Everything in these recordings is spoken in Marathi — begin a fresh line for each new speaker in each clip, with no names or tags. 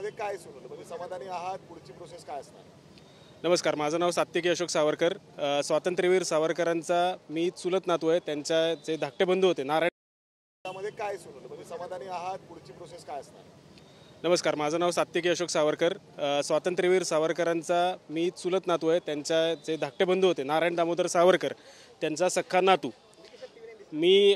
मध्ये काय सुरू म्हणजे समाधानी आहात? पुढची प्रोसेस काय असणार?
नमस्कार, माझं नाव सात्विकी अशोक सावरकर. स्वातंत्र्यवीर सावरकरांचा मी चुलत नातू आहे. त्यांच्या जे धाकटे बंधू होते नारायण.
मध्ये काय सुरू म्हणजे समाधानी आहात? पुढची प्रोसेस काय असणार?
नमस्कार, माझं नाव सात्विकी अशोक सावरकर. स्वातंत्र्यवीर सावरकरांचा मी चुलत नातू आहे. त्यांच्या जे धाकटे बंधू होते नारायण दामोदर सावरकर, त्यांचा सख्खा नातू. मी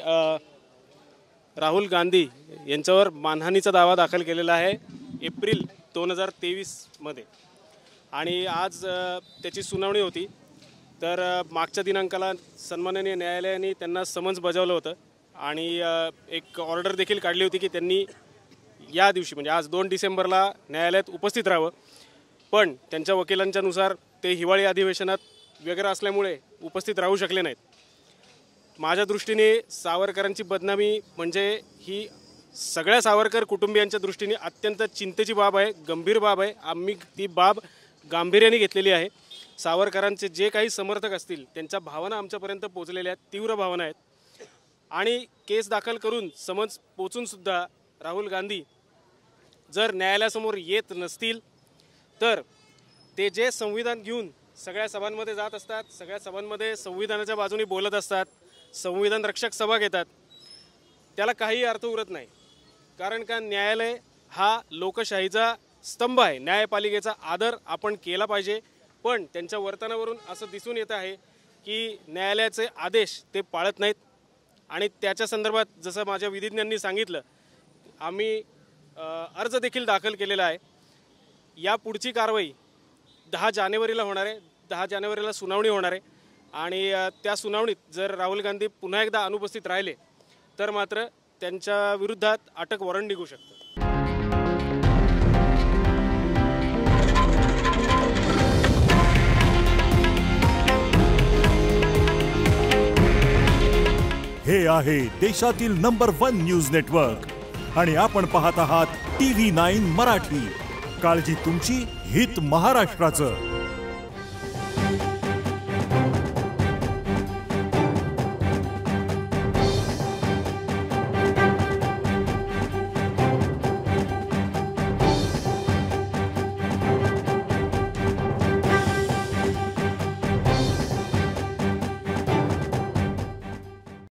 राहुल गांधी यांच्यावर मानहानीचा दावा दाखल केलेला आहे एप्रिल 2023 मध्ये आणि आज त्याची सुनावणी होती. तर मागच्या दिनांकाला सन्माननीय न्यायालयाने त्यांना समन्स बजावलं होतं आणि एक ऑर्डर देखील काढली होती की त्यांनी या दिवशी म्हणजे आज 2 डिसेंबरला न्यायालयात उपस्थित राहावं. पण त्यांच्या वकिलांच्यानुसार ते हिवाळी अधिवेशनात वगैरे असल्यामुळे उपस्थित राहू शकले नाहीत. माझ्या दृष्टीने सावरकरांची बदनामी म्हणजे ही सगळ्या सावरकर कुटुंबियांच्या दृष्टीने अत्यंत चिंतेची बाब आहे, गंभीर बाब आहे. आम्ही ती बाब गांभीर्याने घेतलेली आहे. सावरकरांचे जे काही समर्थक असतील त्यांच्या भावना आमच्यापर्यंत पोहोचलेल्या आहेत, तीव्र भावना आहेत. आणि केस दाखल करून समन्स पोचूनसुद्धा राहुल गांधी जर न्यायालयासमोर येत नसतील तर ते जे संविधान घेऊन सगळ्या सभांमध्ये जात असतात, सगळ्या सभांमध्ये संविधानाच्या बाजूने बोलत असतात, संविधान रक्षक सभा घेतात, त्याला काही अर्थ उरत नाही. कारण का न्यायालय हा लोकशाहीचा स्तंभ आहे. न्यायपालिकेचा आदर आपण केला पाहिजे. पण त्यांच्या वर्तनावरून असं दिसून येत आहे की न्यायालयाचे आदेश ते पाळत नाहीत. आणि त्याच्या संदर्भात जसं माझ्या विधिज्ञांनी सांगितलं, आम्ही अर्ज देखील दाखल केलेला आहे. या पुढची कारवाई 10 जानेवारीला होणार आहे. 10 जानेवारीला सुनावणी होणार आहे आणि त्या सुनावणीत जर राहुल गांधी पुन्हा एकदा अनुपस्थित राहिले तर मात्र त्यांच्या विरुद्धात अटक वॉरंट निघू शकतं.
हे आहे देशातील नंबर 1 न्यूज नेटवर्क आणि आपण पाहत आहात TV9 मराठी. काळजी तुमची, हित महाराष्ट्राचं.